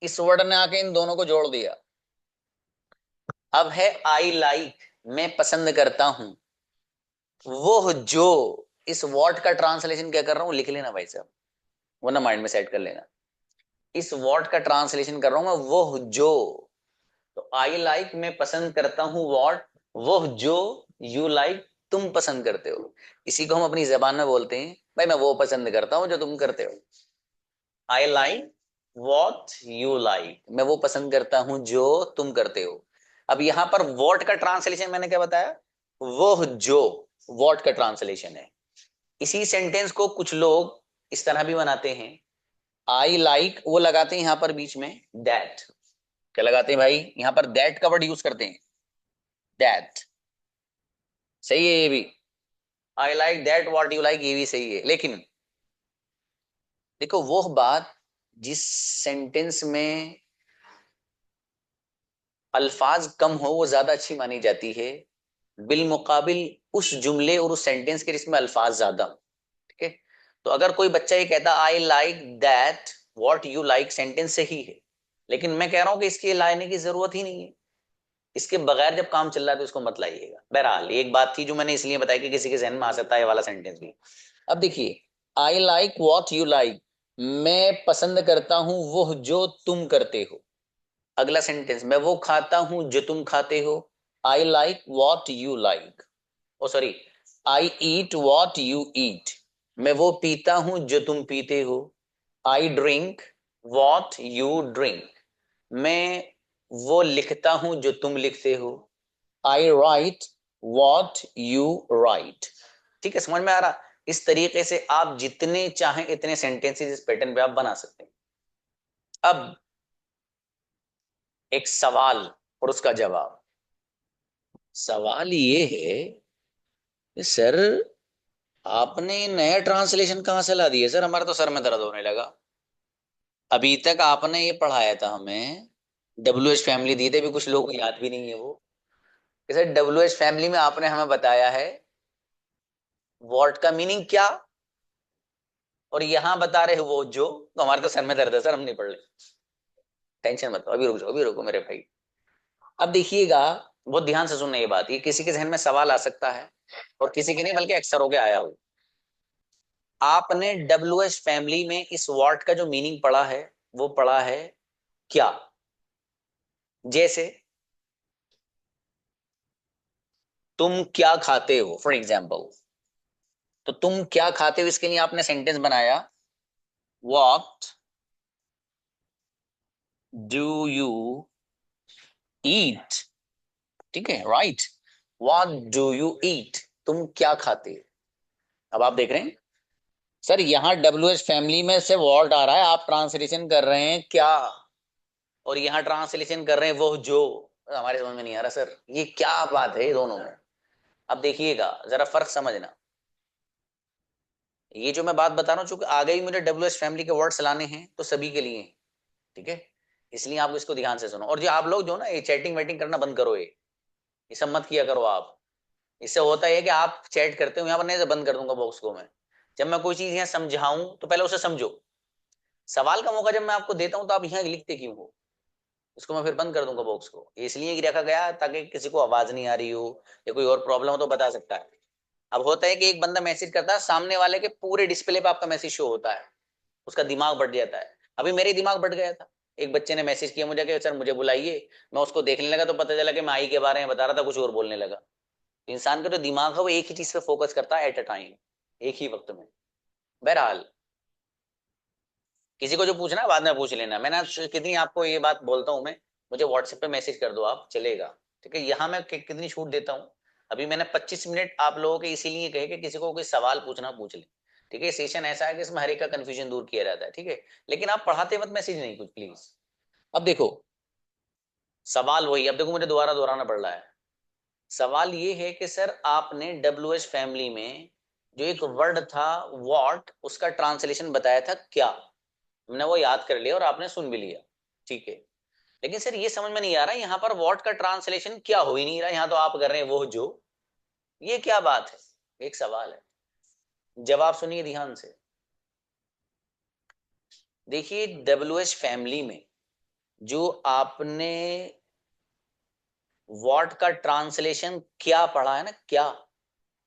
इस वर्ड ने आके इन दोनों को जोड़ दिया. अब है आई लाइक, मैं पसंद करता हूं, वो जो. इस वॉट का ट्रांसलेशन क्या कर रहा हूं, लिख लेना भाई साहब, वरना माइंड में सेट कर लेना. इस वॉट का ट्रांसलेशन कर रहा हूं मैं, वो जो. तो आई लाइक मैं पसंद करता हूं, वॉट वो जो, यू लाइक तुम पसंद करते हो. इसी को हम अपनी जबान में बोलते हैं भाई मैं वो पसंद करता हूं जो तुम करते हो. I like what you like, मैं वो पसंद करता हूं जो तुम करते हो. अब यहां पर वॉट का ट्रांसलेशन मैंने क्या बताया, वो जो, वॉट का ट्रांसलेशन है. इसी सेंटेंस को कुछ लोग इस तरह भी बनाते हैं, आई लाइक वो लगाते हैं यहां पर बीच में दैट. क्या लगाते हैं भाई, यहां पर दैट का वर्ड यूज करते हैं, दैट. सही है ये भी, I like that what you like, ये भी सही है. लेकिन देखो वो बात जिस सेंटेंस में अल्फाज कम हो वो ज्यादा अच्छी मानी जाती है, बिलमुकाबिल उस जुमले और उस सेंटेंस के जिसमें अल्फाज ज्यादा हो, ठीक है. तो अगर कोई बच्चा ये कहता I like that what you like, sentence सही है, लेकिन मैं कह रहा हूं कि इसके लाने की जरूरत ही नहीं है, इसके बगैर जब काम चल रहा है तो इसको मत लाइएगा. बहरहाल एक बात थी जो मैंने इसलिए बताई कि किसी के जहन में आ सकता है ये वाला सेंटेंस भी. अब देखिए, आई लाइक व्हाट यू लाइक, मैं पसंद करता हूं वो जो तुम करते हो. अगला सेंटेंस, मैं वो खाता हूं जो तुम खाते हो, I like what you like. Oh sorry, I eat what you eat, मैं वो पीता हूं जो तुम पीते हो. I drink what you drink, मैं वो लिखता हूं जो तुम लिखते हो. I write what you write। ठीक है, समझ में आ रहा? इस तरीके से आप जितने चाहें इतने सेंटेंसेस इस पैटर्न पे आप बना सकते हैं। अब एक सवाल और उसका जवाब। सवाल ये है कि सर आपने नया ट्रांसलेशन कहाँ से ला दिया? सर हमारा तो सर में दर्द होने लगा। अभी तक आपने ये पढ़ाया था हमें, WH फैमिली दी थी, भी कुछ लोगों को याद भी नहीं है वो। कि सर WH फैमिली में आपने हमें बताया है वॉट का मीनिंग क्या, और यहां बता रहे हो वो जो। तो हमारे तो सर में दर्द है सर, हम नहीं पढ़ रहे। टेंशन मत लो, अभी रुक जाओ, अभी रुको मेरे भाई। अब देखिएगा, बहुत ध्यान से सुनना ये बात। ये किसी के जहन में सवाल आ सकता है और किसी के नहीं, बल्कि अक्सर हो के आया हो। आपने WH फैमिली में इस वर्ड का जो मीनिंग पढ़ा है वो पढ़ा है क्या? जैसे तुम क्या खाते हो, फॉर एग्जाम्पल। तो तुम क्या खाते हो, इसके लिए आपने सेंटेंस बनाया व्हाट डू यू ईट। ठीक है, right, what do you eat, तुम क्या खाते हो। अब आप देख रहे हैं सर यहाँ WH फैमिली में से वर्ड आ रहा है, आप ट्रांसलेशन कर रहे हैं क्या, और यहाँ ट्रांसलेशन कर रहे हैं वो जो। हमारे समझ में नहीं आ रहा सर, ये क्या बात है दोनों में। अब देखिएगा जरा फर्क समझना। ये जो मैं बात बता रहा हूँ, चूंकि आगे ही मुझे WH फैमिली के वर्ड्स लाने हैं तो सभी के लिए, ठीक है, इसलिए आप इसको ध्यान से सुनो। और जो आप लोग जो ना ये चैटिंग वेटिंग करना बंद करो, ये सब मत किया करो आप। इससे होता है कि आप चैट करते हो, यहाँ पर नहीं बंद कर दूंगा बॉक्स को मैं। जब मैं कोई चीज यहाँ समझाऊं तो पहले उसे समझो। सवाल का मौका जब मैं आपको देता हूं तो आप यहाँ लिखते क्यों हो? इसको मैं फिर बंद कर दूंगा बॉक्स को, इसलिए कि रखा गया ताकि किसी को आवाज नहीं आ रही हो या कोई और प्रॉब्लम हो तो बता सकता है। अब होता है कि एक बंदा मैसेज करता है, सामने वाले के पूरे डिस्प्ले पे आपका मैसेज शो होता है, उसका दिमाग बढ़ जाता है। अभी मेरे दिमाग बढ़ गया था, एक बच्चे ने मैसेज किया मुझे कि सर मुझे बुलाइए। मैं उसको देखने लगा तो पता चला कि मैं आई के बारे में बता रहा था, कुछ और बोलने लगा। इंसान का जो दिमाग है वो एक ही चीज पे फोकस करता है एट अ टाइम, एक ही वक्त में। बहरहाल किसी को जो पूछना है बाद में पूछ लेना। मैं ना कितनी आपको ये बात बोलता हूँ मैं, मुझे व्हाट्सएप पे मैसेज कर दो आप, चलेगा। ठीक है, यहाँ मैं कितनी छूट देता हूँ। अभी मैंने 25 मिनट आप लोगों के इसीलिए कहे कि किसी को कोई सवाल पूछना पूछ ले। ठीक है, सेशन ऐसा है कि इसमें हर एक का कंफ्यूजन दूर किया जाता है। ठीक है, लेकिन आप पढ़ाते वक्त मैसेज नहीं कुछ प्लीज। अब देखो सवाल वही, अब देखो मुझे दोबारा दोहराना पड़ रहा है। सवाल ये है कि सर आपने WH फैमिली में जो एक वर्ड था व्हाट, उसका ट्रांसलेशन बताया था क्या। हमने वो याद कर लिया और आपने सुन भी लिया, ठीक है। लेकिन सर ये समझ में नहीं आ रहा यहाँ पर व्हाट का ट्रांसलेशन क्या हो ही नहीं रहा, यहाँ तो आप कर रहे हैं वो जो। ये क्या बात है? एक सवाल है, जवाब सुनिए ध्यान से। देखिए WH फैमिली में जो आपने व्हाट का ट्रांसलेशन क्या पढ़ा है ना, क्या,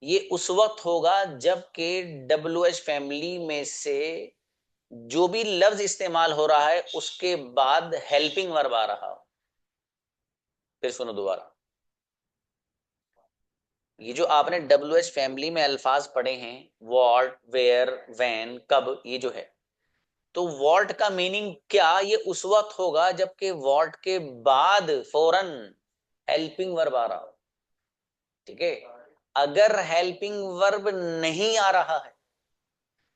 ये उस वक्त होगा जबकि WH फैमिली में से जो भी लफ्ज इस्तेमाल हो रहा है उसके बाद हेल्पिंग वर्ब आ रहा हो। फिर सुनो दोबारा, ये जो आपने WH फैमिली में अल्फाज पढ़े हैं व्हाट, वेयर, व्हेन, कब, ये जो है, तो व्हाट का मीनिंग क्या, ये उस वक्त होगा जबकि व्हाट के बाद फौरन हेल्पिंग वर्ब आ रहा हो। ठीक है, अगर हेल्पिंग वर्ब नहीं आ रहा है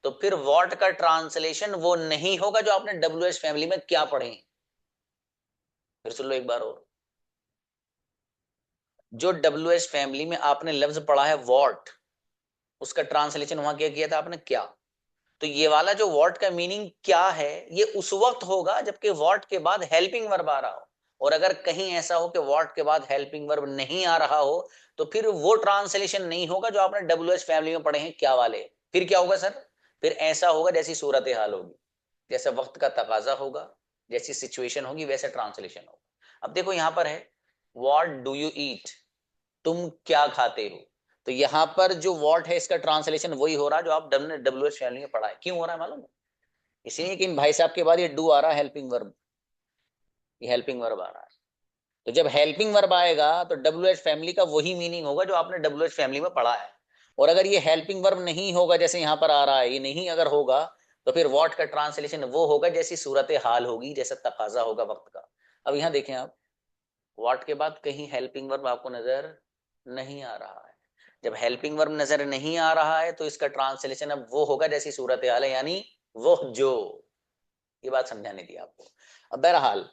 तो फिर व्हाट का ट्रांसलेशन वो नहीं होगा जो आपने WH फैमिली में क्या पढ़े। फिर सुन लो एक बार और, जो WH फैमिली में आपने लफ्ज पढ़ा है व्हाट, उसका ट्रांसलेशन वहां क्या किया था आपने, क्या। तो ये वाला जो व्हाट का मीनिंग क्या है, ये उस वक्त होगा जबकि व्हाट के बाद हेल्पिंग वर्ब आ रहा हो। और अगर कहीं ऐसा हो कि व्हाट के बाद हेल्पिंग वर्ब नहीं आ रहा हो तो फिर वो ट्रांसलेशन नहीं होगा जो आपने WH फैमिली में पढ़े हैं क्या वाले। फिर क्या होगा सर? फिर ऐसा होगा जैसी सूरत हाल होगी, जैसे वक्त का तकाजा होगा, जैसी सिचुएशन होगी वैसे ट्रांसलेशन होगा। अब देखो यहाँ पर है व्हाट डू यू ईट, तुम क्या खाते हो। तो यहाँ पर जो व्हाट है इसका ट्रांसलेशन वही हो रहा है जो आप WH फैमिली में पढ़ा है। क्यों हो रहा है मालूम है? इसलिए कि इन भाई साहब के बाद ये डू आ रहा है, हेल्पिंग वर्ब, ये हेल्पिंग वर्ब आ रहा है। तो जब हेल्पिंग वर्ब आएगा तो WH फैमिली का वही मीनिंग होगा जो आपने WH फैमिली में पढ़ा है। और अगर ये हेल्पिंग वर्ब नहीं होगा जैसे यहाँ पर आ रहा है, ये नहीं अगर होगा तो फिर व्हाट का ट्रांसलेशन वो होगा जैसी सूरत हाल होगी, जैसा तकाजा होगा वक्त का। अब यहाँ देखें आप, व्हाट के बाद कहीं हेल्पिंग वर्ब आपको नजर नहीं आ रहा है। जब हेल्पिंग वर्ब नजर नहीं आ रहा है तो इसका ट्रांसलेशन अब वो होगा जैसी सूरत हाल है, यानी वो जो। ये बात समझाने दी आपको। अब बहरहाल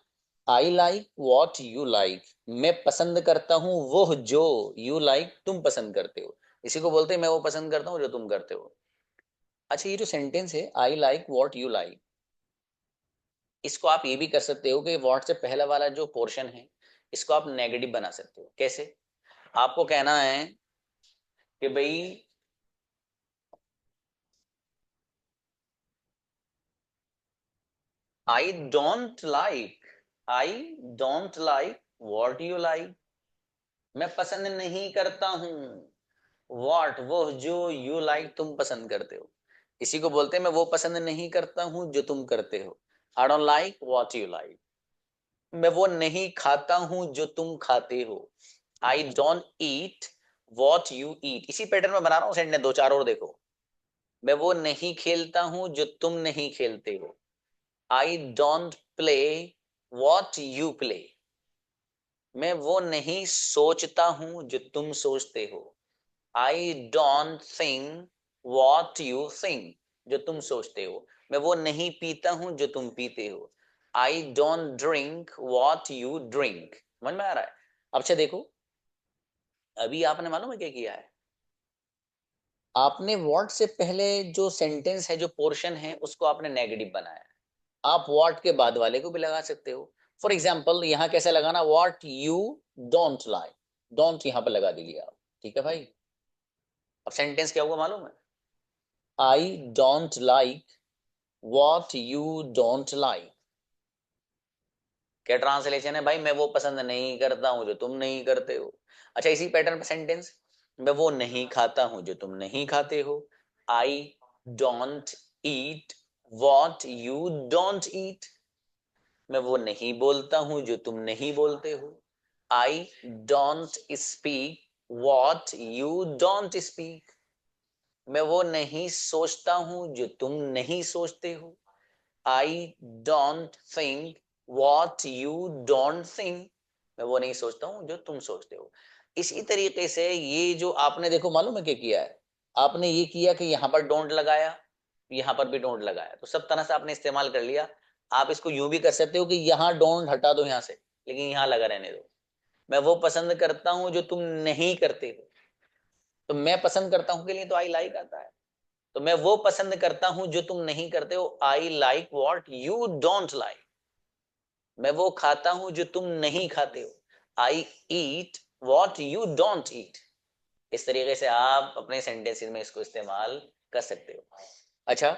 आई लाइक वॉट यू लाइक, मैं पसंद करता हूं वो जो, यू लाइक तुम पसंद करते हो। इसी को बोलते हैं मैं वो पसंद करता हूं जो तुम करते हो। अच्छा, ये जो सेंटेंस है आई लाइक वॉट यू लाइक, इसको आप ये भी कर सकते हो कि वॉट से पहला वाला जो पोर्शन है इसको आप नेगेटिव बना सकते हो। कैसे? आपको कहना है कि भाई I don't like what you like, मैं पसंद नहीं करता हूं वॉट वो जो, यू लाइक तुम पसंद करते हो। इसी को बोलते हैं मैं वो पसंद नहीं करता हूं जो तुम करते हो। I don't like what you like, मैं वो नहीं खाता हूं जो तुम खाते हो। I don't eat what you eat, इसी पैटर्न में बना रहा हूं सेंटेंस, दो चार और देखो। मैं वो नहीं खेलता हूं जो तुम नहीं खेलते हो। I don't play what you play, मैं वो नहीं सोचता हूं जो तुम सोचते हो। I don't think what you think, जो तुम सोचते हो। मैं वो नहीं पीता हूं जो तुम पीते हो। I don't drink what you drink. समझ में आ रहा है? अब अच्छा देखो, अभी आपने मालूम है क्या किया है? आपने वॉट से पहले जो सेंटेंस है, जो पोर्शन है, उसको आपने नेगेटिव बनाया है। आप वॉट के बाद वाले को भी लगा सकते हो। फॉर एग्जाम्पल यहां कैसे लगाना, what you don't like, don't यहां पर लगा दीजिए आप। ठीक है भाई? अब सेंटेंस क्या हुआ मालूम है? I don't like what you don't like. क्या ट्रांसलेशन है भाई? मैं वो पसंद नहीं करता हूं जो तुम नहीं करते हो। अच्छा, इसी पैटर्न पे सेंटेंस, मैं वो नहीं खाता हूं जो तुम नहीं खाते हो। I don't eat what you don't ईट, मैं वो नहीं बोलता हूं जो तुम नहीं बोलते हो। I don't speak what you don't speak, मैं वो नहीं सोचता हूं जो तुम नहीं सोचते हो। I don't think what you don't think, मैं वो नहीं सोचता हूं जो तुम सोचते हो। इसी तरीके से ये जो आपने देखो मालूम है क्या किया है? आपने ये किया कि यहां पर डोंट लगाया, यहां पर भी डोंट लगाया, तो सब तरह से आपने इस्तेमाल कर लिया। आप इसको यूं भी कर सकते हो कि यहाँ डोंट हटा दो यहां से, लेकिन यहाँ लगा रहने दो। मैं वो पसंद करता हूं जो तुम नहीं करते हो, तो मैं पसंद करता हूं के लिए तो आई लाइक आता है। तो मैं वो पसंद करता हूं जो तुम नहीं करते हो, I like what you don't like. मैं वो खाता हूं जो तुम नहीं खाते हो, I eat what you don't eat. इस तरीके से आप अपने सेंटेंसेस में इसको इस्तेमाल कर सकते हो। अच्छा,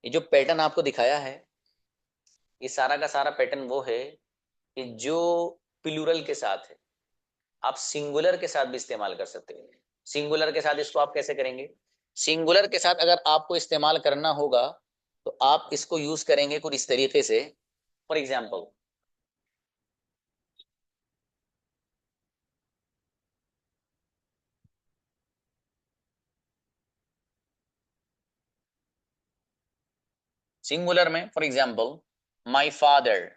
ये जो पैटर्न आपको दिखाया है, ये सारा का सारा पैटर्न वो है कि जो प्लूरल के साथ है आप सिंगुलर के साथ भी इस्तेमाल कर सकते हैं। सिंगुलर के साथ इसको आप कैसे करेंगे? सिंगुलर के साथ अगर आपको इस्तेमाल करना होगा तो आप इसको यूज करेंगे कुछ इस तरीके से। फॉर एग्जाम्पल, सिंगुलर में for example my father,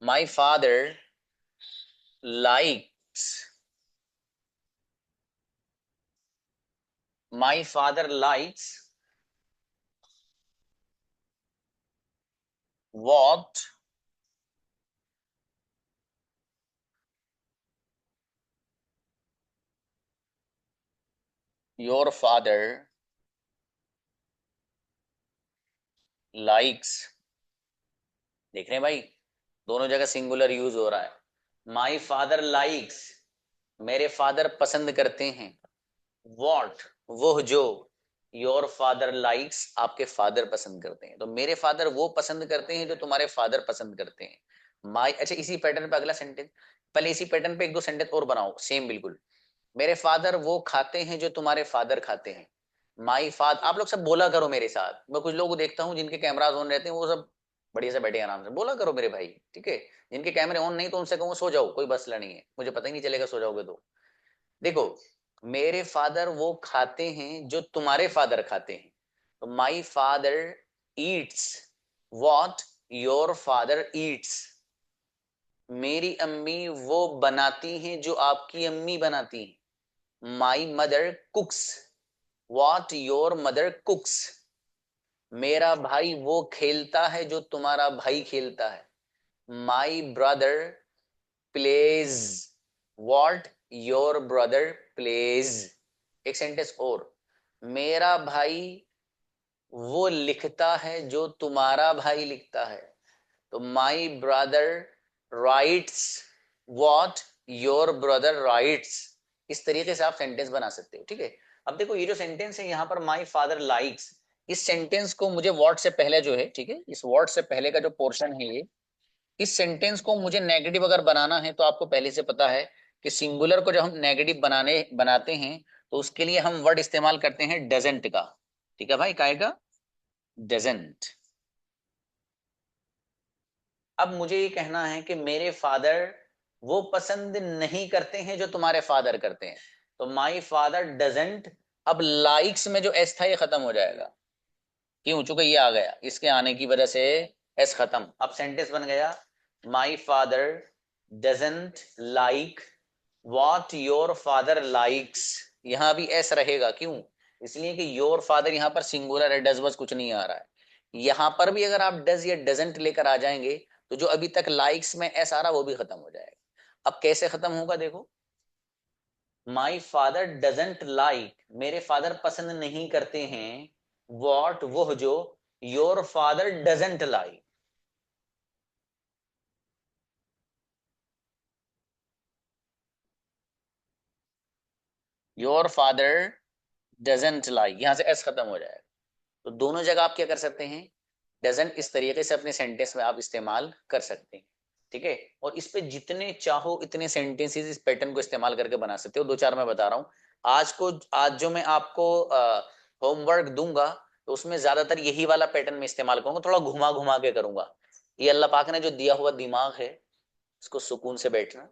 my father likes, my father likes what your father likes। देख रहे हैं भाई, दोनों जगह सिंगुलर यूज हो रहा है। माई फादर लाइक्स, मेरे फादर पसंद करते हैं। वॉट, वो जो। योर फादर लाइक्स, आपके फादर पसंद करते हैं। तो मेरे फादर वो पसंद करते हैं जो तुम्हारे फादर पसंद करते हैं। माई, अच्छा इसी पैटर्न पे अगला सेंटेंस, पहले इसी पैटर्न पे एक दो सेंटेंस और बनाओ सेम बिल्कुल। मेरे फादर वो खाते हैं जो तुम्हारे फादर खाते हैं। माई फादर, आप लोग सब बोला करो मेरे साथ। मैं कुछ लोगों को देखता हूँ जिनके कैमराज ऑन रहते हैं, वो सब बढ़िया से बैठे आराम से बोला करो मेरे भाई, ठीक है? जिनके कैमरे ऑन नहीं तो उनसे कहूँ सो जाओ, कोई मसला नहीं है, मुझे पता ही नहीं चलेगा सो जाओगे तो। देखो, मेरे फादर वो खाते हैं जो तुम्हारे फादर खाते हैं। तो my father Yeats what your father Yeats. मेरी अम्मी वो बनाती हैं जो आपकी अम्मी बनाती हैं। My mother कुक्स what your mother कुक्स। मेरा भाई वो खेलता है जो तुम्हारा भाई खेलता है। My brother plays what your brother plays. एक सेंटेंस और, मेरा भाई वो लिखता है जो तुम्हारा भाई लिखता है। तो my brother rights what your brother rights. इस तरीके से आप सेंटेंस बना सकते हो, ठीक है। अब देखो ये जो सेंटेंस है यहाँ पर माई फादर लाइक्स, इस सेंटेंस को मुझे वर्ड से पहले जो है, ठीक है, इस वर्ड से पहले का जो पोर्शन है ये, इस सेंटेंस को मुझे नेगेटिव अगर बनाना है तो आपको पहले से पता है कि सिंगुलर को जब हम नेगेटिव बनाते हैं तो उसके लिए हम वर्ड इस्तेमाल करते हैं डजंट का। ठीक है भाई, काहे का? डजंट। अब मुझे ये कहना है कि मेरे फादर वो पसंद नहीं करते हैं जो तुम्हारे फादर करते हैं। तो माई फादर डजंट, अब लाइक्स में जो एस था ये खत्म हो जाएगा। क्यों? चूंकि ये आ गया, इसके आने की वजह से एस खत्म। अब सेंटेंस बन गया my father doesn't like what your father likes. यहां भी एस रहेगा, क्यों? इसलिए कि योर फादर यहां पर सिंगुलर है, डज बस कुछ नहीं आ रहा है। यहां पर भी अगर आप डज या डजंट लेकर आ जाएंगे तो जो अभी तक लाइक्स में एस आ रहा वो भी खत्म हो जाएगा। अब कैसे खत्म होगा देखो, माई फादर डजंट लाइक, मेरे फादर पसंद नहीं करते हैं, वॉट वो जो, your father doesn't like. Your father doesn't like, यहां से एस खत्म हो जाएगा। तो दोनों जगह आप क्या कर सकते हैं, डजंट इस तरीके से अपने सेंटेंस में आप इस्तेमाल कर सकते हैं, ठीक है। और इस पे जितने चाहो इतने सेंटेंसेस इस पैटर्न को इस्तेमाल करके बना सकते हो। दो चार मैं बता रहा हूँ। आज जो मैं आपको होमवर्क दूंगा तो उसमें ज्यादातर यही वाला पैटर्न में इस्तेमाल करूंगा, थोड़ा घुमा घुमा के करूंगा। ये अल्लाह पाक ने जो दिया हुआ दिमाग है इसको सुकून से बैठना,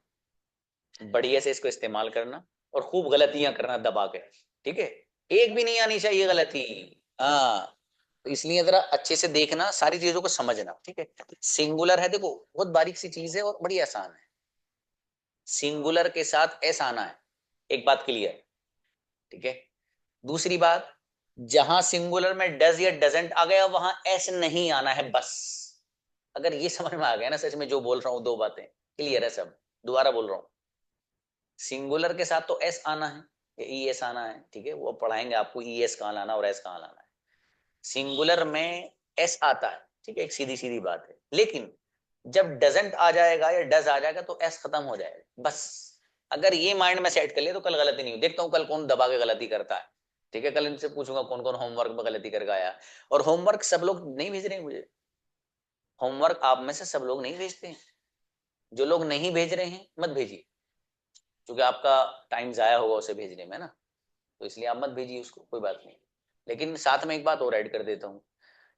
बढ़िया से इसको इस्तेमाल करना और खूब गलतियां करना दबा के, ठीक है। एक भी नहीं आनी चाहिए गलती। हाँ, तो इसलिए जरा अच्छे से देखना, सारी चीजों को समझना, ठीक है। सिंगुलर है, देखो बहुत बारीक सी चीज है और बड़ी आसान है। सिंगुलर के साथ एस आना है, एक बात क्लियर, ठीक है। दूसरी बात, जहां सिंगुलर में डज या डजंट आ गया वहां एस नहीं आना है, बस। अगर ये समझ में आ गया ना, सच में जो बोल रहा हूं, दो बातें क्लियर है सब। दोबारा बोल रहा हूं, सिंगुलर के साथ तो एस आना है, ई एस आना है, ठीक है। वो पढ़ाएंगे आपको ई एस कहां लाना और एस कहां लाना है। सिंगुलर में एस आता है, ठीक है, एक सीधी सीधी बात है। लेकिन जब डजंट आ जाएगा या डज आ जाएगा तो एस खत्म हो जाएगा, बस। अगर ये माइंड में सेट कर लिया तो कल गलती नहीं हुई। देखता हूँ कल कौन दबा के गलती करता है, ठीक है। कल इनसे पूछूंगा कौन कौन होमवर्क में गलती करके आया। और होमवर्क सब लोग नहीं भेज रहे हैं मुझे, होमवर्क आप में से सब लोग नहीं भेजते हैं। जो लोग नहीं भेज रहे हैं मत भेजिए, क्योंकि आपका टाइम जाया होगा उसे भेजने में ना, तो इसलिए आप मत भेजिए उसको, कोई बात नहीं। लेकिन साथ में एक बात और ऐड कर देता हूँ,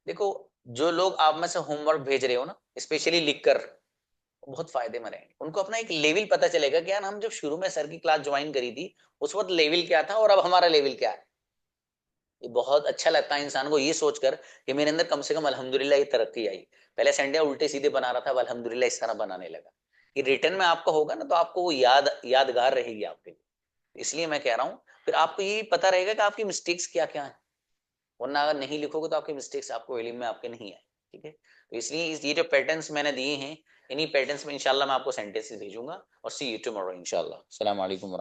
देखो जो लोग आप में से होमवर्क भेज रहे हो ना, स्पेशली लिखकर, बहुत फायदे में रहेंगे। उनको अपना एक लेवल पता चलेगा कि यार हम जब शुरू में सर की क्लास ज्वाइन करी थी उस वक्त लेवल क्या था और अब हमारा लेवल क्या है। ये बहुत अच्छा लगता है इंसान को ये सोचकर कि मेरे अंदर कम से कम अल्हम्दुलिल्लाह ये तरक्की आई। पहले सेंटेंस उल्टे सीधे बना रहा था, अब अल्हम्दुलिल्लाह इस तरह बनाने लगा। ये रिटर्न में आपका होगा ना तो आपको वो यादगार रहेगी आपके लिए। इसलिए मैं कह रहा हूँ, फिर आपको ये पता रहेगा कि आपकी मिस्टेक्स क्या क्या है। वरना अगर नहीं लिखोगे तो आपकी मिस्टेक्स आपको इल्म में आपके नहीं आए, ठीक है। तो इसलिए ये जो पैटर्न्स मैंने दिए हैं, इन्हीं पैटर्न्स में इंशाल्लाह मैं आपको सेंटेंसेस भेजूंगा। और सी यू टुमारो इंशाल्लाह। अस्सलाम वालेकुम।